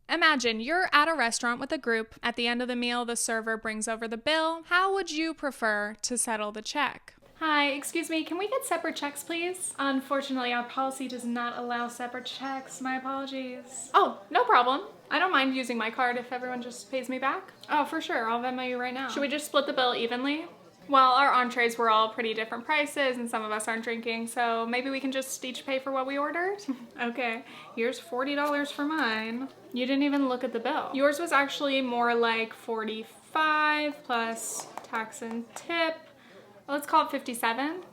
Imagine you're at a restaurant with a group. At the end of the meal, the server brings over the bill. How would you prefer to settle the check? Hi, excuse me, can we get separate checks, please? Unfortunately, our policy does not allow separate checks. My apologies. Oh, no problem. I don't mind using my card if everyone just pays me back. Oh, for sure, I'll Venmo you right now. Should we just split the bill evenly? Well, our entrees were all pretty different prices and some of us aren't drinking, so maybe we can just each pay for what we ordered? Okay, here's $40 for mine. You didn't even look at the bill. Yours was actually more like 45 plus tax and tip. Let's call it 57.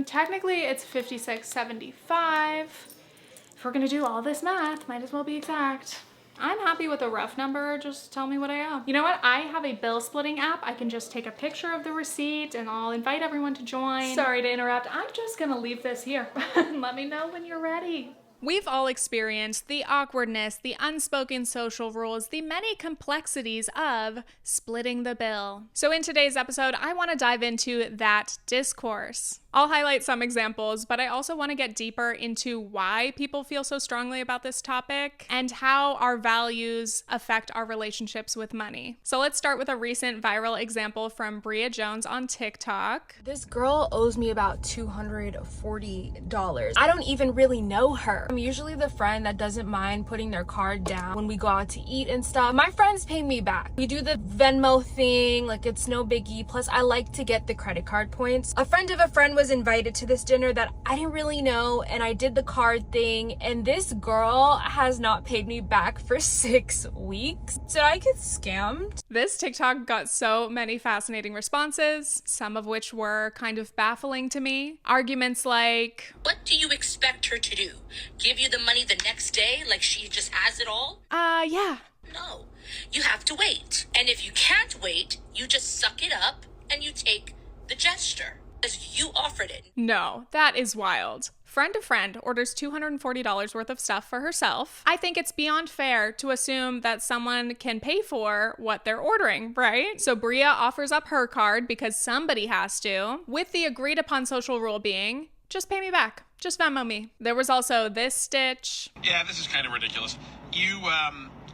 Technically it's 56.75. If we're gonna do all this math, might as well be exact. I'm happy with a rough number, just tell me what I owe. You know what, I have a bill splitting app. I can just take a picture of the receipt and I'll invite everyone to join. Sorry to interrupt, I'm just gonna leave this here. Let me know when you're ready. We've all experienced the awkwardness, the unspoken social rules, the many complexities of splitting the bill. So in today's episode, I want to dive into that discourse. I'll highlight some examples, but I also want to get deeper into why people feel so strongly about this topic and how our values affect our relationships with money. So let's start with a recent viral example from Bria Jones on TikTok. This girl owes me about $240. I don't even really know her. I'm usually the friend that doesn't mind putting their card down when we go out to eat and stuff. My friends pay me back. We do the Venmo thing, like it's no biggie. Plus, I like to get the credit card points. A friend of a friend was invited to this dinner that I didn't really know, and I did the card thing, and this girl has not paid me back for 6 weeks. Did I get scammed? This TikTok got so many fascinating responses, some of which were kind of baffling to me. Arguments like, what do you expect her to do? Give you the money the next day like she just has it all? Yeah. No, you have to wait. And if you can't wait, you just suck it up and you take the gesture. Because you offered it. No, that is wild. Friend to friend orders $240 worth of stuff for herself. I think it's beyond fair to assume that someone can pay for what they're ordering, right? So Bria offers up her card because somebody has to, with the agreed upon social rule being, just pay me back. Just Venmo me. There was also this stitch. Yeah, this is kind of ridiculous. You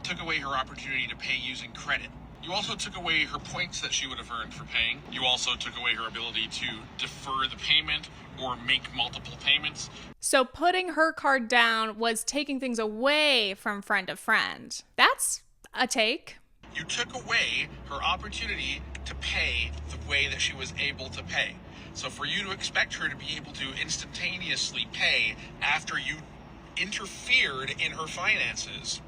took away her opportunity to pay using credit. You also took away her points that she would have earned for paying. You also took away her ability to defer the payment or make multiple payments. So putting her card down was taking things away from friend to friend. That's a take. You took away her opportunity to pay the way that she was able to pay. So for you to expect her to be able to instantaneously pay after you interfered in her finances,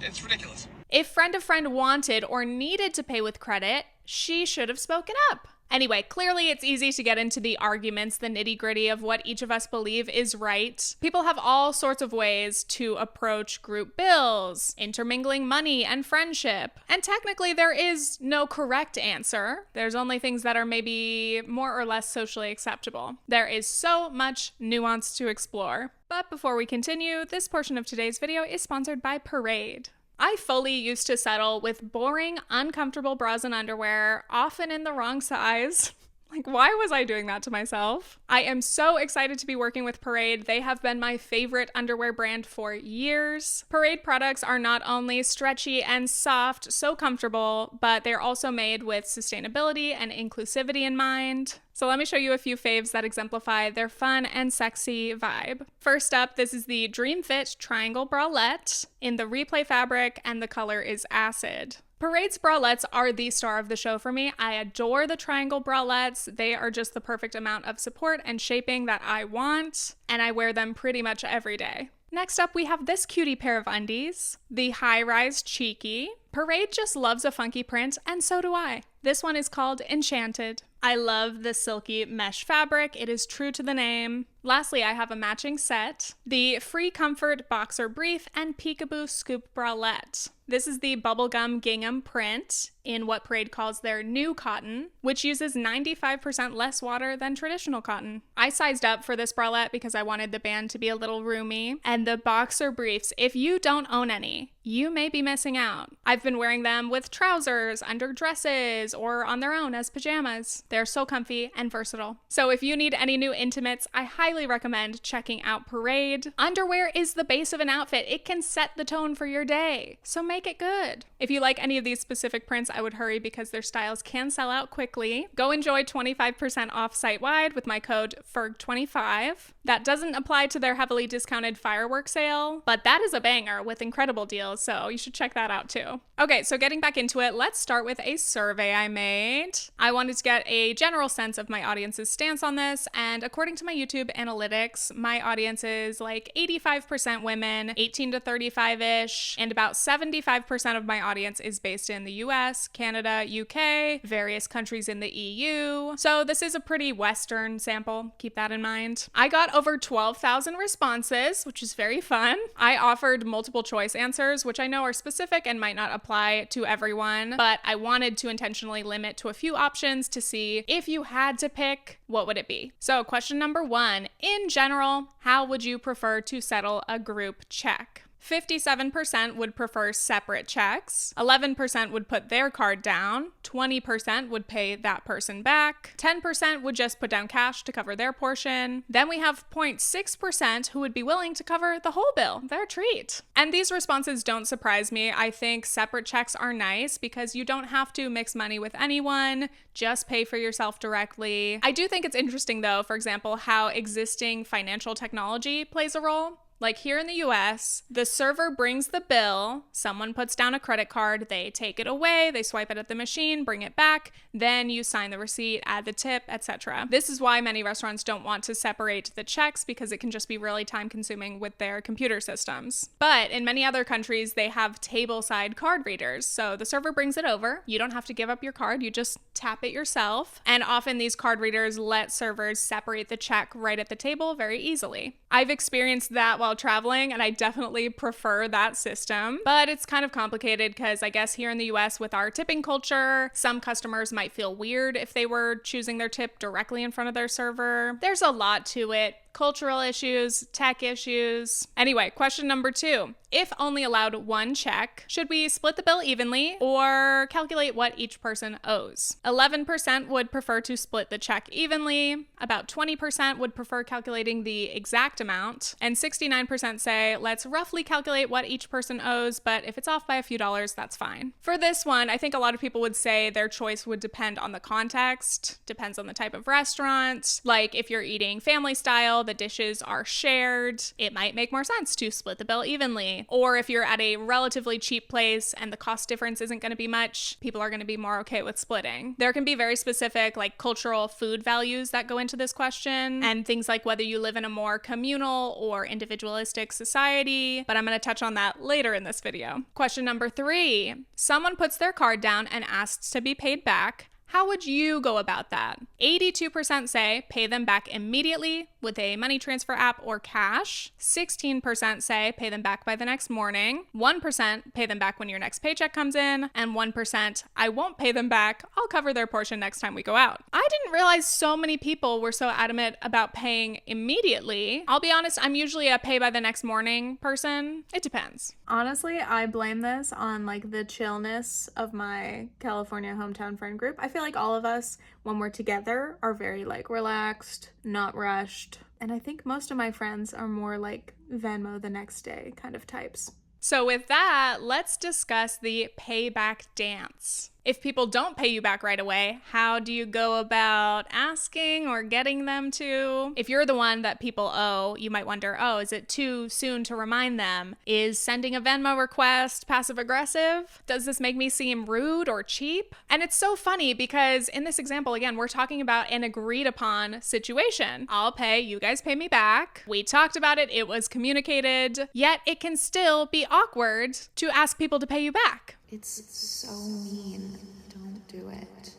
it's ridiculous. If friend to friend wanted or needed to pay with credit, she should have spoken up. Anyway, clearly it's easy to get into the arguments, the nitty-gritty of what each of us believe is right. People have all sorts of ways to approach group bills, intermingling money and friendship. And technically there is no correct answer. There's only things that are maybe more or less socially acceptable. There is so much nuance to explore. But before we continue, this portion of today's video is sponsored by Parade. I fully used to settle with boring, uncomfortable bras and underwear, often in the wrong size. Like, why was I doing that to myself? I am so excited to be working with Parade. They have been my favorite underwear brand for years. Parade products are not only stretchy and soft, so comfortable, but they're also made with sustainability and inclusivity in mind. So let me show you a few faves that exemplify their fun and sexy vibe. First up, this is the Dream Fit Triangle Bralette in the Replay fabric, and the color is Acid. Parade's bralettes are the star of the show for me. I adore the triangle bralettes. They are just the perfect amount of support and shaping that I want, and I wear them pretty much every day. Next up, we have this cutie pair of undies, the High Rise Cheeky. Parade just loves a funky print, and so do I. This one is called Enchanted. I love the silky mesh fabric. It is true to the name. Lastly, I have a matching set, the Free Comfort Boxer Brief and Peekaboo Scoop Bralette. This is the bubblegum gingham print in what Parade calls their new cotton, which uses 95% less water than traditional cotton. I sized up for this bralette because I wanted the band to be a little roomy. And the boxer briefs, if you don't own any, you may be missing out. I've been wearing them with trousers, under dresses, or on their own as pajamas. They're so comfy and versatile. So if you need any new intimates, I highly highly recommend checking out Parade. Underwear is the base of an outfit. It can set the tone for your day, so make it good. If you like any of these specific prints, I would hurry because their styles can sell out quickly. Go enjoy 25% off site-wide with my code FERG25. That doesn't apply to their heavily discounted firework sale, but that is a banger with incredible deals, so you should check that out too. Okay, so getting back into it, let's start with a survey I made. I wanted to get a general sense of my audience's stance on this, and according to my YouTube analytics, my audience is like 85% women, 18 to 35-ish, and about 75% of my audience is based in the US, Canada, UK, various countries in the EU. So this is a pretty Western sample, keep that in mind. I got over 12,000 responses, which is very fun. I offered multiple choice answers, which I know are specific and might not apply to everyone, but I wanted to intentionally limit to a few options to see if you had to pick, what would it be? So question number 1, in general, how would you prefer to settle a group check? 57% would prefer separate checks, 11% would put their card down, 20% would pay that person back, 10% would just put down cash to cover their portion. Then we have 0.6% who would be willing to cover the whole bill, their treat. And these responses don't surprise me. I think separate checks are nice because you don't have to mix money with anyone, just pay for yourself directly. I do think it's interesting though, for example, how existing financial technology plays a role. Like here in the US, the server brings the bill, someone puts down a credit card, they take it away, they swipe it at the machine, bring it back, then you sign the receipt, add the tip, etc. This is why many restaurants don't want to separate the checks because it can just be really time consuming with their computer systems. But in many other countries, they have table-side card readers. So the server brings it over, you don't have to give up your card, you just tap it yourself. And often these card readers let servers separate the check right at the table very easily. I've experienced that while traveling, and I definitely prefer that system, but it's kind of complicated because I guess here in the US with our tipping culture, some customers might feel weird if they were choosing their tip directly in front of their server. There's a lot to it. Cultural issues, tech issues. Anyway, question number 2. If only allowed one check, should we split the bill evenly or calculate what each person owes? 11% would prefer to split the check evenly, about 20% would prefer calculating the exact amount, and 69% say, let's roughly calculate what each person owes, but if it's off by a few dollars, that's fine. For this one, I think a lot of people would say their choice would depend on the context, depends on the type of restaurant. Like if you're eating family style, the dishes are shared, it might make more sense to split the bill evenly. Or if you're at a relatively cheap place and the cost difference isn't going to be much, people are going to be more okay with splitting. There can be very specific like cultural food values that go into this question, and things like whether you live in a more communal or individualistic society, but I'm going to touch on that later in this video. Question number 3, someone puts their card down and asks to be paid back. How would you go about that? 82% say pay them back immediately with a money transfer app or cash. 16% say pay them back by the next morning. 1% pay them back when your next paycheck comes in. And 1% I won't pay them back. I'll cover their portion next time we go out. I didn't realize so many people were so adamant about paying immediately. I'll be honest, I'm usually a pay by the next morning person. It depends. Honestly, I blame this on like the chillness of my California hometown friend group. I feel like all of us, when we're together, are very like relaxed, not rushed. And I think most of my friends are more like Venmo the next day kind of types. So with that, let's discuss the payback dance. If people don't pay you back right away, how do you go about asking or getting them to? If you're the one that people owe, you might wonder, oh, is it too soon to remind them? Is sending a Venmo request passive aggressive? Does this make me seem rude or cheap? And it's so funny because in this example, again, we're talking about an agreed upon situation. I'll pay, you guys pay me back. We talked about it, it was communicated, yet it can still be awkward to ask people to pay you back. It's so mean. Don't do it.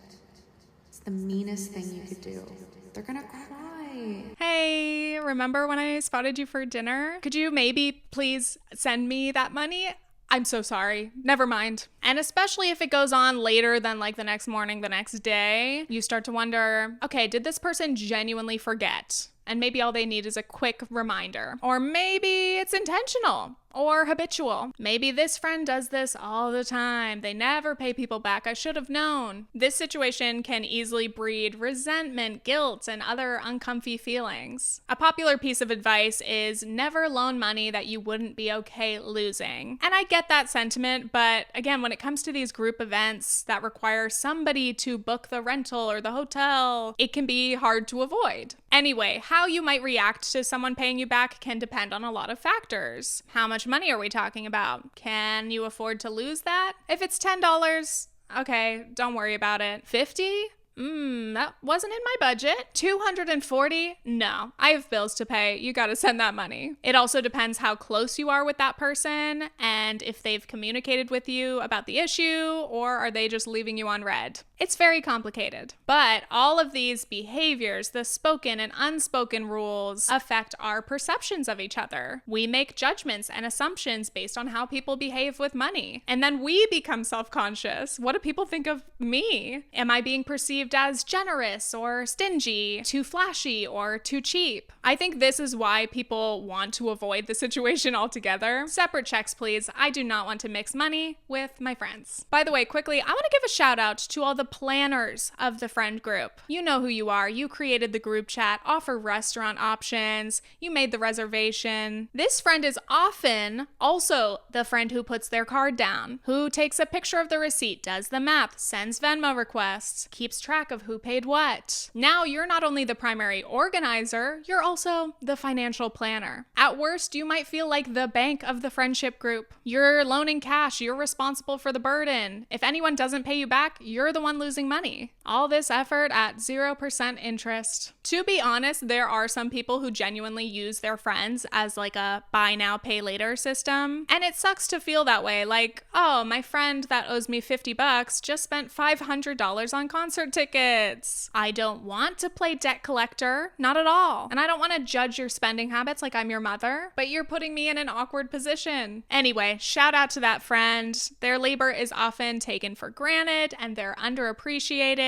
It's the meanest thing you could do. They're gonna cry. Hey, remember when I spotted you for dinner? Could you maybe please send me that money? I'm so sorry. Never mind. And especially if it goes on later than like the next morning, the next day, you start to wonder, okay, did this person genuinely forget? And maybe all they need is a quick reminder. Or maybe it's intentional or habitual. Maybe this friend does this all the time. They never pay people back. I should have known. This situation can easily breed resentment, guilt, and other uncomfy feelings. A popular piece of advice is never loan money that you wouldn't be okay losing. And I get that sentiment, but again, when it comes to these group events that require somebody to book the rental or the hotel, it can be hard to avoid. Anyway, how you might react to someone paying you back can depend on a lot of factors. How much money are we talking about? Can you afford to lose that? If it's $10, okay, don't worry about it. $50? That wasn't in my budget. $240? No, I have bills to pay. You gotta send that money. It also depends how close you are with that person and if they've communicated with you about the issue or are they just leaving you on red. It's very complicated. But all of these behaviors, the spoken and unspoken rules, affect our perceptions of each other. We make judgments and assumptions based on how people behave with money. And then we become self-conscious. What do people think of me? Am I being perceived as generous or stingy, too flashy or too cheap? I think this is why people want to avoid the situation altogether. Separate checks, please. I do not want to mix money with my friends. By the way, quickly, I want to give a shout out to all the planners of the friend group. You know who you are. You created the group chat, offer restaurant options, you made the reservation. This friend is often also the friend who puts their card down, who takes a picture of the receipt, does the math, sends Venmo requests, keeps track of who paid what. Now you're not only the primary organizer, you're also the financial planner. At worst, you might feel like the bank of the friendship group. You're loaning cash, you're responsible for the burden. If anyone doesn't pay you back, you're the one losing money. All this effort at 0% interest. To be honest, there are some people who genuinely use their friends as like a buy now, pay later system. And it sucks to feel that way. Like, oh, my friend that owes me $50 just spent $500 on concert tickets. I don't want to play debt collector, not at all. And I don't want to judge your spending habits like I'm your mother, but you're putting me in an awkward position. Anyway, shout out to that friend. Their labor is often taken for granted and they're underappreciated.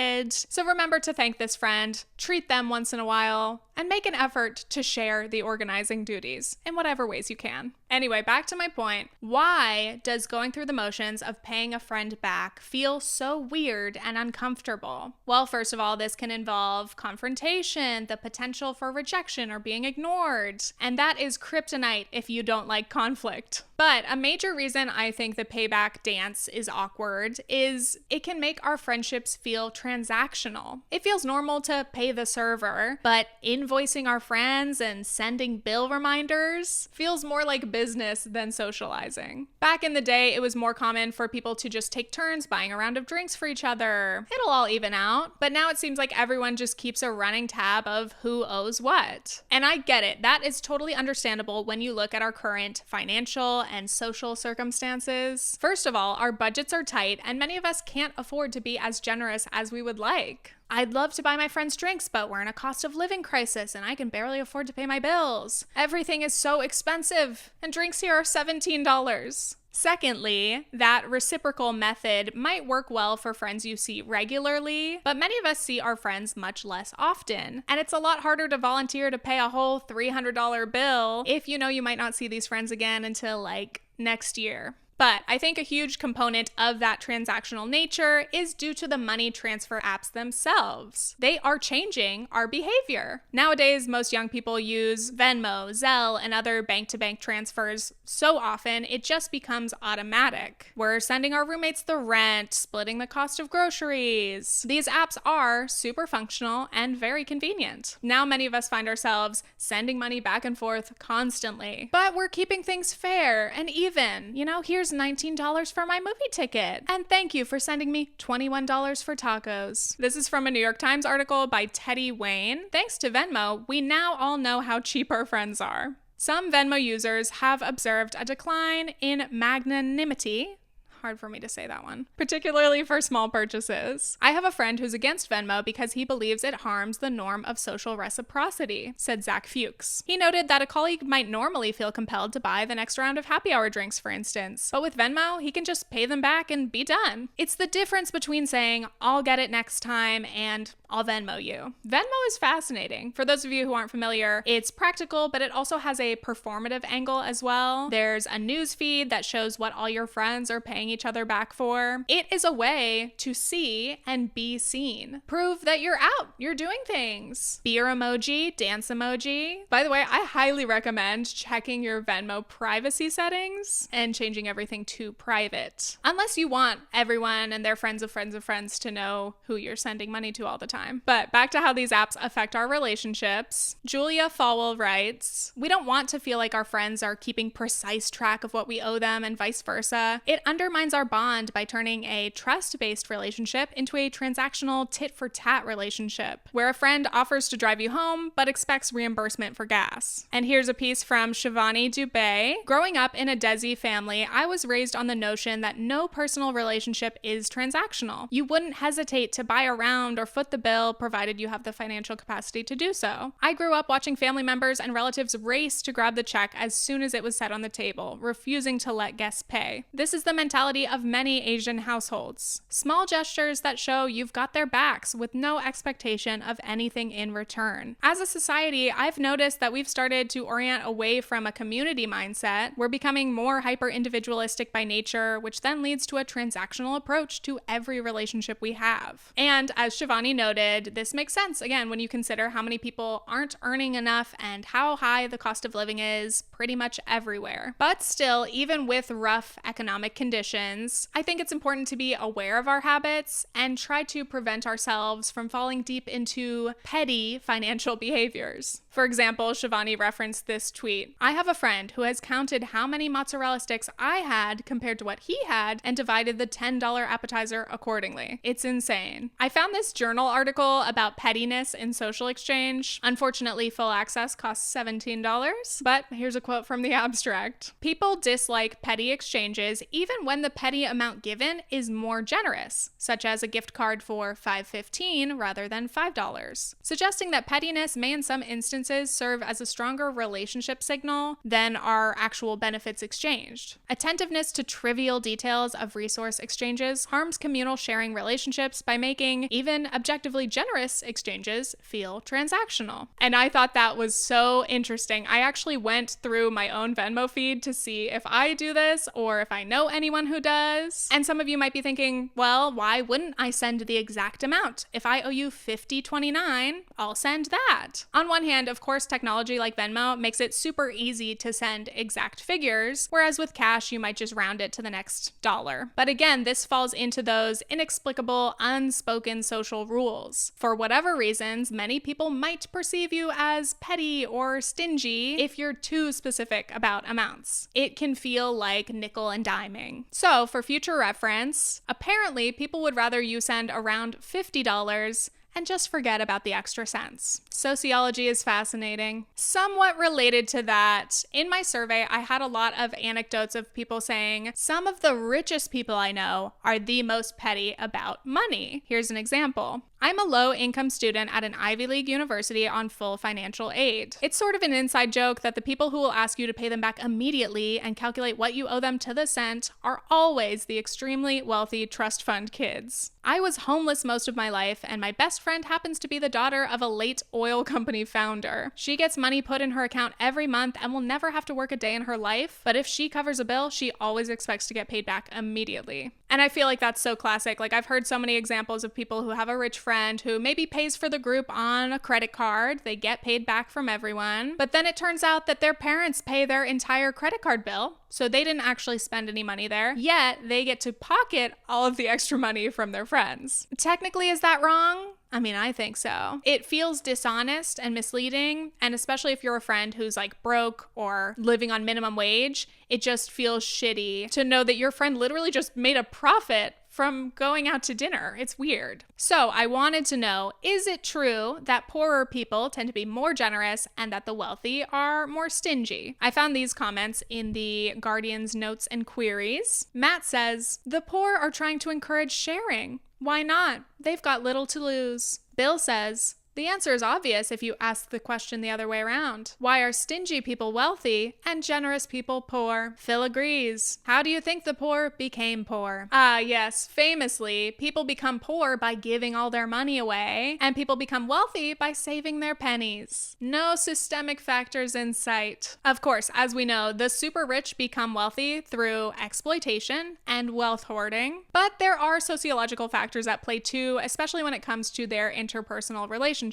So remember to thank this friend, treat them once in a while, and make an effort to share the organizing duties in whatever ways you can. Anyway, back to my point. Why does going through the motions of paying a friend back feel so weird and uncomfortable? Well, first of all, this can involve confrontation, the potential for rejection or being ignored, and that is kryptonite if you don't like conflict. But a major reason I think the payback dance is awkward is it can make our friendships feel transactional. It feels normal to pay the server, but invoicing our friends and sending bill reminders feels more like business than socializing. Back in the day, it was more common for people to just take turns buying a round of drinks for each other. It'll all even out. But now it seems like everyone just keeps a running tab of who owes what. And I get it. That is totally understandable when you look at our current financial and social circumstances. First of all, our budgets are tight and many of us can't afford to be as generous as we would like. I'd love to buy my friends drinks, but we're in a cost of living crisis and I can barely afford to pay my bills. Everything is so expensive and drinks here are $17. Secondly, that reciprocal method might work well for friends you see regularly, but many of us see our friends much less often. And it's a lot harder to volunteer to pay a whole $300 bill if you know you might not see these friends again until like next year. But I think a huge component of that transactional nature is due to the money transfer apps themselves. They are changing our behavior. Nowadays, most young people use Venmo, Zelle, and other bank-to-bank transfers so often it just becomes automatic. We're sending our roommates the rent, splitting the cost of groceries. These apps are super functional and very convenient. Now many of us find ourselves sending money back and forth constantly. But we're keeping things fair and even. You know, here's $19 for my movie ticket. And thank you for sending me $21 for tacos. This is from a New York Times article by Teddy Wayne. Thanks to Venmo, we now all know how cheap our friends are. Some Venmo users have observed a decline in magnanimity, hard for me to say that one, particularly for small purchases. I have a friend who's against Venmo because he believes it harms the norm of social reciprocity, said Zach Fuchs. He noted that a colleague might normally feel compelled to buy the next round of happy hour drinks, for instance, but with Venmo, he can just pay them back and be done. It's the difference between saying, I'll get it next time, and I'll Venmo you. Venmo is fascinating. For those of you who aren't familiar, it's practical, but it also has a performative angle as well. There's a news feed that shows what all your friends are paying each other back for. It is a way to see and be seen. Prove that you're out, you're doing things. Beer emoji, dance emoji. By the way, I highly recommend checking your Venmo privacy settings and changing everything to private. Unless you want everyone and their friends of friends of friends to know who you're sending money to all the time. But back to how these apps affect our relationships. Julia Falwell writes, we don't want to feel like our friends are keeping precise track of what we owe them and vice versa. It undermines our bond by turning a trust-based relationship into a transactional tit-for-tat relationship, where a friend offers to drive you home but expects reimbursement for gas. And here's a piece from Shivani Dubey. Growing up in a Desi family, I was raised on the notion that no personal relationship is transactional. You wouldn't hesitate to buy around or foot the bill provided you have the financial capacity to do so. I grew up watching family members and relatives race to grab the check as soon as it was set on the table, refusing to let guests pay. This is the mentality of many Asian households. Small gestures that show you've got their backs with no expectation of anything in return. As a society, I've noticed that we've started to orient away from a community mindset. We're becoming more hyper-individualistic by nature, which then leads to a transactional approach to every relationship we have. And as Shivani noted, this makes sense, again, when you consider how many people aren't earning enough and how high the cost of living is pretty much everywhere. But still, even with rough economic conditions, I think it's important to be aware of our habits and try to prevent ourselves from falling deep into petty financial behaviors. For example, Shivani referenced this tweet. I have a friend who has counted how many mozzarella sticks I had compared to what he had and divided the $10 appetizer accordingly. It's insane. I found this journal article about pettiness in social exchange. Unfortunately, full access costs $17, but here's a quote from the abstract. People dislike petty exchanges even when the petty amount given is more generous, such as a gift card for $5.15 rather than $5, suggesting that pettiness may in some instances serve as a stronger relationship signal than our actual benefits exchanged. Attentiveness to trivial details of resource exchanges harms communal sharing relationships by making even objectively generous exchanges feel transactional. And I thought that was so interesting. I actually went through my own Venmo feed to see if I do this or if I know anyone who does. And some of you might be thinking, well, why wouldn't I send the exact amount? If I owe you $50.29, I'll send that. On one hand, of course, technology like Venmo makes it super easy to send exact figures, whereas with cash, you might just round it to the next dollar. But again, this falls into those inexplicable, unspoken social rules. For whatever reasons, many people might perceive you as petty or stingy if you're too specific about amounts. It can feel like nickel and diming. So for future reference, apparently people would rather you send around $50 and just forget about the extra cents. Sociology is fascinating. Somewhat related to that, in my survey, I had a lot of anecdotes of people saying, some of the richest people I know are the most petty about money. Here's an example. I'm a low-income student at an Ivy League university on full financial aid. It's sort of an inside joke that the people who will ask you to pay them back immediately and calculate what you owe them to the cent are always the extremely wealthy trust fund kids. I was homeless most of my life, and my best friend happens to be the daughter of a late oil company founder. She gets money put in her account every month and will never have to work a day in her life, but if she covers a bill, she always expects to get paid back immediately. And I feel like that's so classic. Like, I've heard so many examples of people who have a rich friend who maybe pays for the group on a credit card. They get paid back from everyone, but then it turns out that their parents pay their entire credit card bill, so they didn't actually spend any money there, yet they get to pocket all of the extra money from their friends. Technically, is that wrong? I mean, I think so. It feels dishonest and misleading, and especially if you're a friend who's like broke or living on minimum wage, it just feels shitty to know that your friend literally just made a profit from going out to dinner. It's weird. So I wanted to know, is it true that poorer people tend to be more generous and that the wealthy are more stingy? I found these comments in the Guardian's Notes and Queries. Matt says, the poor are trying to encourage sharing. Why not? They've got little to lose. Bill says, the answer is obvious if you ask the question the other way around. Why are stingy people wealthy and generous people poor? Phil agrees. How do you think the poor became poor? Yes, famously, people become poor by giving all their money away, and people become wealthy by saving their pennies. No systemic factors in sight. Of course, as we know, the super rich become wealthy through exploitation and wealth hoarding, but there are sociological factors at play too, especially when it comes to their interpersonal relationships.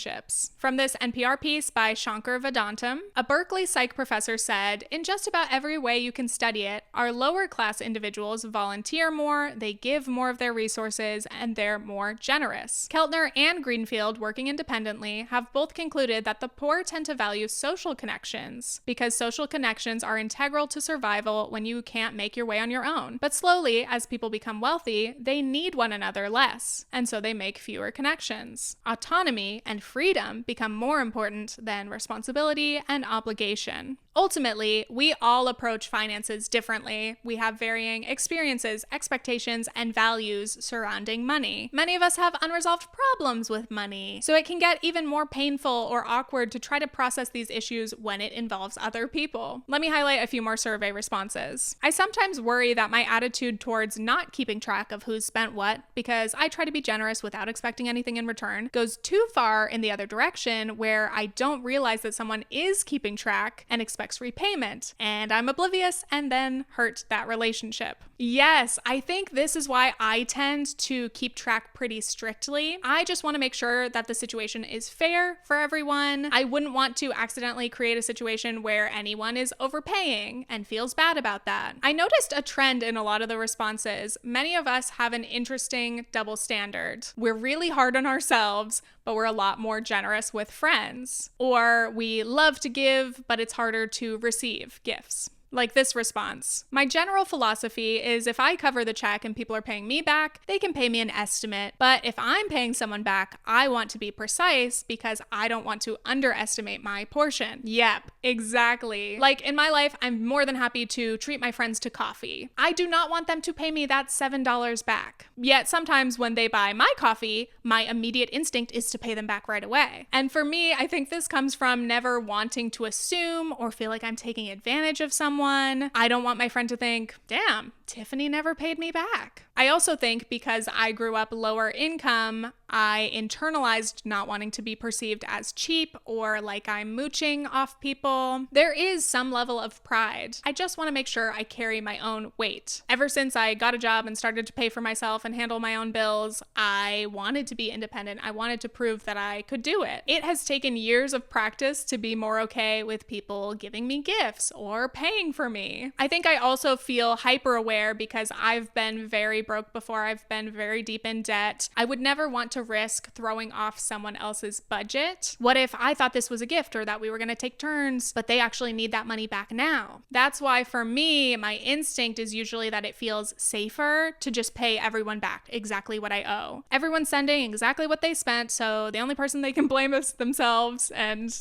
From this NPR piece by Shankar Vedantam, a Berkeley psych professor said, in just about every way you can study it, our lower class individuals volunteer more, they give more of their resources, and they're more generous. Keltner and Greenfield, working independently, have both concluded that the poor tend to value social connections because social connections are integral to survival when you can't make your way on your own. But slowly, as people become wealthy, they need one another less, and so they make fewer connections. Autonomy and freedom become more important than responsibility and obligation. Ultimately, we all approach finances differently. We have varying experiences, expectations, and values surrounding money. Many of us have unresolved problems with money, so it can get even more painful or awkward to try to process these issues when it involves other people. Let me highlight a few more survey responses. I sometimes worry that my attitude towards not keeping track of who's spent what, because I try to be generous without expecting anything in return, goes too far in the other direction where I don't realize that someone is keeping track and expects repayment, and I'm oblivious and then hurt that relationship. Yes, I think this is why I tend to keep track pretty strictly. I just want to make sure that the situation is fair for everyone. I wouldn't want to accidentally create a situation where anyone is overpaying and feels bad about that. I noticed a trend in a lot of the responses. Many of us have an interesting double standard. We're really hard on ourselves, but we're a lot more generous with friends. Or we love to give, but it's harder to receive gifts. Like this response. My general philosophy is if I cover the check and people are paying me back, they can pay me an estimate. But if I'm paying someone back, I want to be precise because I don't want to underestimate my portion. Yep, exactly. Like in my life, I'm more than happy to treat my friends to coffee. I do not want them to pay me that $7 back. Yet sometimes when they buy my coffee, my immediate instinct is to pay them back right away. And for me, I think this comes from never wanting to assume or feel like I'm taking advantage of someone. I don't want my friend to think, damn, Tiffany never paid me back. I also think because I grew up lower income, I internalized not wanting to be perceived as cheap or like I'm mooching off people. There is some level of pride. I just want to make sure I carry my own weight. Ever since I got a job and started to pay for myself and handle my own bills, I wanted to be independent. I wanted to prove that I could do it. It has taken years of practice to be more okay with people giving me gifts or paying for me. I think I also feel hyper aware because I've been very broke before. I've been very deep in debt. I would never want to risk throwing off someone else's budget. What if I thought this was a gift or that we were going to take turns, but they actually need that money back now? That's why for me, my instinct is usually that it feels safer to just pay everyone back exactly what I owe. Everyone's sending exactly what they spent, so the only person they can blame is themselves, and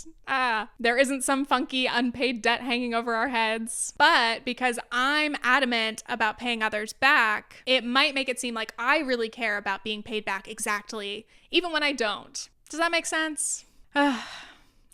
there isn't some funky unpaid debt hanging over our heads. But because I'm adamant about paying others back, it might make it seem like I really care about being paid back exactly, even when I don't. Does that make sense?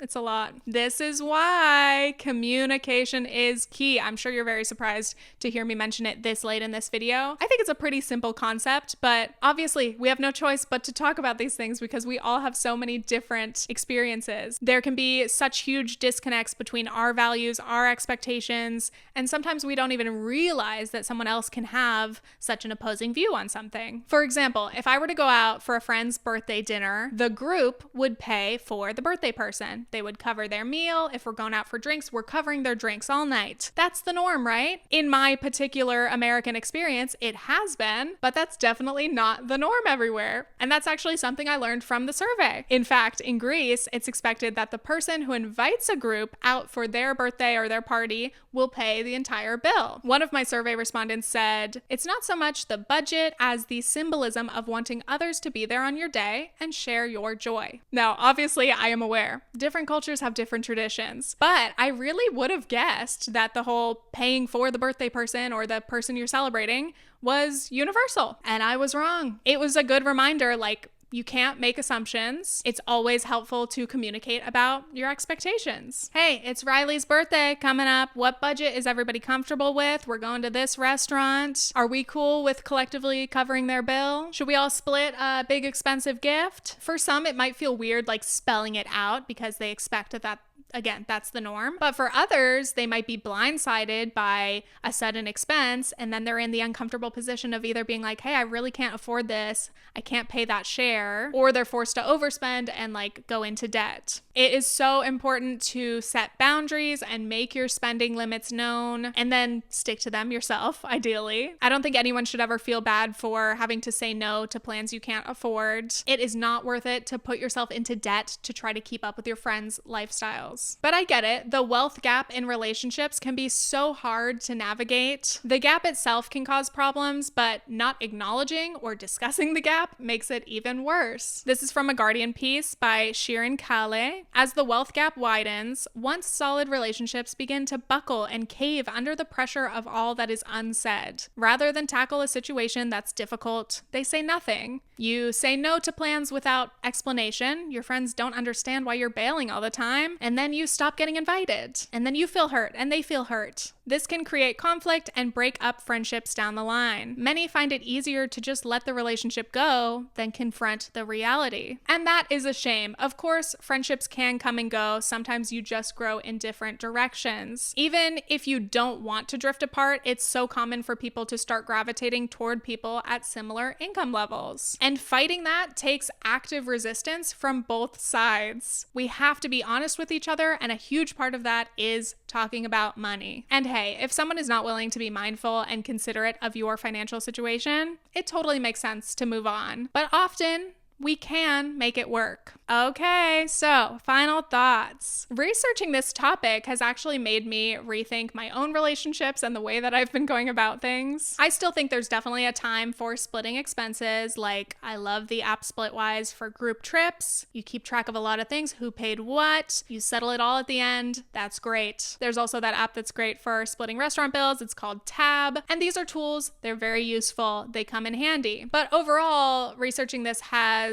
It's a lot. This is why communication is key. I'm sure you're very surprised to hear me mention it this late in this video. I think it's a pretty simple concept, but obviously we have no choice but to talk about these things because we all have so many different experiences. There can be such huge disconnects between our values, our expectations, and sometimes we don't even realize that someone else can have such an opposing view on something. For example, if I were to go out for a friend's birthday dinner, the group would pay for the birthday person They would cover their meal. If we're going out for drinks, we're covering their drinks all night. That's the norm, right? In my particular American experience, it has been, but that's definitely not the norm everywhere. And that's actually something I learned from the survey. In fact, in Greece, it's expected that the person who invites a group out for their birthday or their party will pay the entire bill. One of my survey respondents said, "It's not so much the budget as the symbolism of wanting others to be there on your day and share your joy." Now, obviously, I am aware different cultures have different traditions, but I really would have guessed that the whole paying for the birthday person or the person you're celebrating was universal, and I was wrong. It was a good reminder, like, you can't make assumptions. It's always helpful to communicate about your expectations. Hey, it's Riley's birthday coming up. What budget is everybody comfortable with? We're going to this restaurant. Are we cool with collectively covering their bill? Should we all split a big expensive gift? For some, it might feel weird like spelling it out because they expect that again, that's the norm. But for others, they might be blindsided by a sudden expense, and then they're in the uncomfortable position of either being like, hey, I really can't afford this, I can't pay that share, or they're forced to overspend and like go into debt. It is so important to set boundaries and make your spending limits known, and then stick to them yourself, ideally. I don't think anyone should ever feel bad for having to say no to plans you can't afford. It is not worth it to put yourself into debt to try to keep up with your friends' lifestyles. But I get it. The wealth gap in relationships can be so hard to navigate. The gap itself can cause problems, but not acknowledging or discussing the gap makes it even worse. This is from a Guardian piece by Sheriden Smith. As the wealth gap widens, once solid relationships begin to buckle and cave under the pressure of all that is unsaid. Rather than tackle a situation that's difficult, they say nothing. You say no to plans without explanation. Your friends don't understand why you're bailing all the time, and then you stop getting invited, and then you feel hurt and they feel hurt. This can create conflict and break up friendships down the line. Many find it easier to just let the relationship go than confront the reality. And that is a shame. Of course, friendships can come and go. Sometimes you just grow in different directions. Even if you don't want to drift apart, it's so common for people to start gravitating toward people at similar income levels. And fighting that takes active resistance from both sides. We have to be honest with each other, and a huge part of that is talking about money. And hey, if someone is not willing to be mindful and considerate of your financial situation, it totally makes sense to move on. But often, we can make it work. Okay, so final thoughts. Researching this topic has actually made me rethink my own relationships and the way that I've been going about things. I still think there's definitely a time for splitting expenses. Like, I love the app Splitwise for group trips. You keep track of a lot of things, who paid what, you settle it all at the end. That's great. There's also that app that's great for splitting restaurant bills. It's called Tab. And these are tools, they're very useful. They come in handy. But overall, researching this has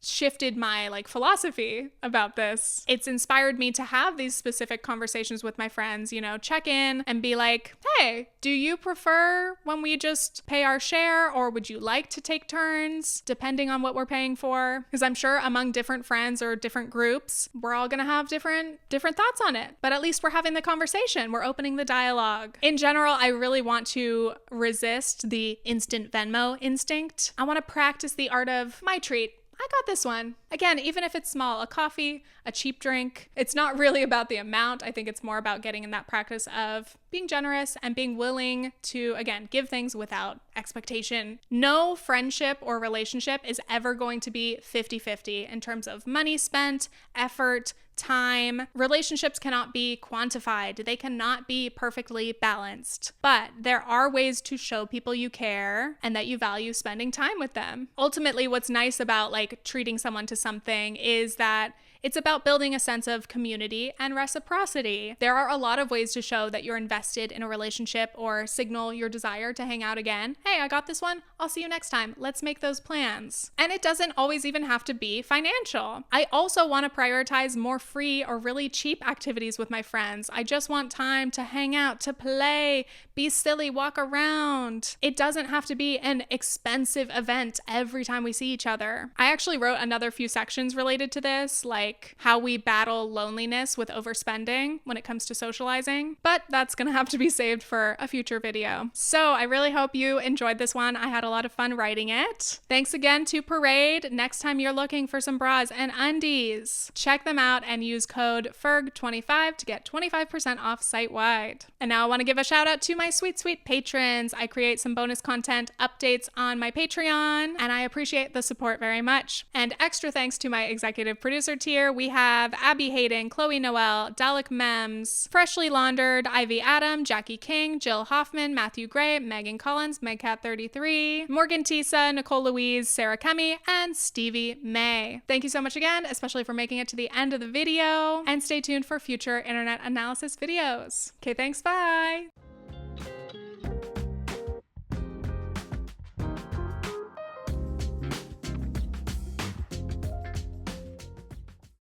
shifted my philosophy about this. It's inspired me to have these specific conversations with my friends, check in and be like, hey, do you prefer when we just pay our share, or would you like to take turns depending on what we're paying for? Because I'm sure among different friends or different groups, we're all gonna have different thoughts on it, but at least we're having the conversation. We're opening the dialogue. In general, I really want to resist the instant Venmo instinct. I want to practice the art of my treat. I got this one. Again, even if it's small, a coffee, a cheap drink, it's not really about the amount. I think it's more about getting in that practice of being generous and being willing to, again, give things without expectation. No friendship or relationship is ever going to be 50-50 in terms of money spent, effort, time. Relationships cannot be quantified. They cannot be perfectly balanced. But there are ways to show people you care and that you value spending time with them. Ultimately, what's nice about treating someone to something is that it's about building a sense of community and reciprocity. There are a lot of ways to show that you're invested in a relationship or signal your desire to hang out again. Hey, I got this one. I'll see you next time. Let's make those plans. And it doesn't always even have to be financial. I also want to prioritize more free or really cheap activities with my friends. I just want time to hang out, to play, be silly, walk around. It doesn't have to be an expensive event every time we see each other. I actually wrote another few sections related to this, like how we battle loneliness with overspending when it comes to socializing, but that's gonna have to be saved for a future video. So I really hope you enjoyed this one. I had a lot of fun writing it. Thanks again to Parade. Next time you're looking for some bras and undies, check them out and use code FERG25 to get 25% off site-wide. And now I want to give a shout out to my sweet, sweet patrons. I create some bonus content updates on my Patreon, and I appreciate the support very much. And extra thanks to my executive producer tier. We have Abby Hayden, Chloe Noel, Dalek Mems, Freshly Laundered, Ivy Adam, Jackie King, Jill Hoffman, Matthew Gray, Megan Collins, Megcat33, Morgan Tisa, Nicole Louise, Sarah Kemi, and Stevie May. Thank you so much again, especially for making it to the end of the video, and stay tuned for future internet analysis videos. Okay, thanks, bye!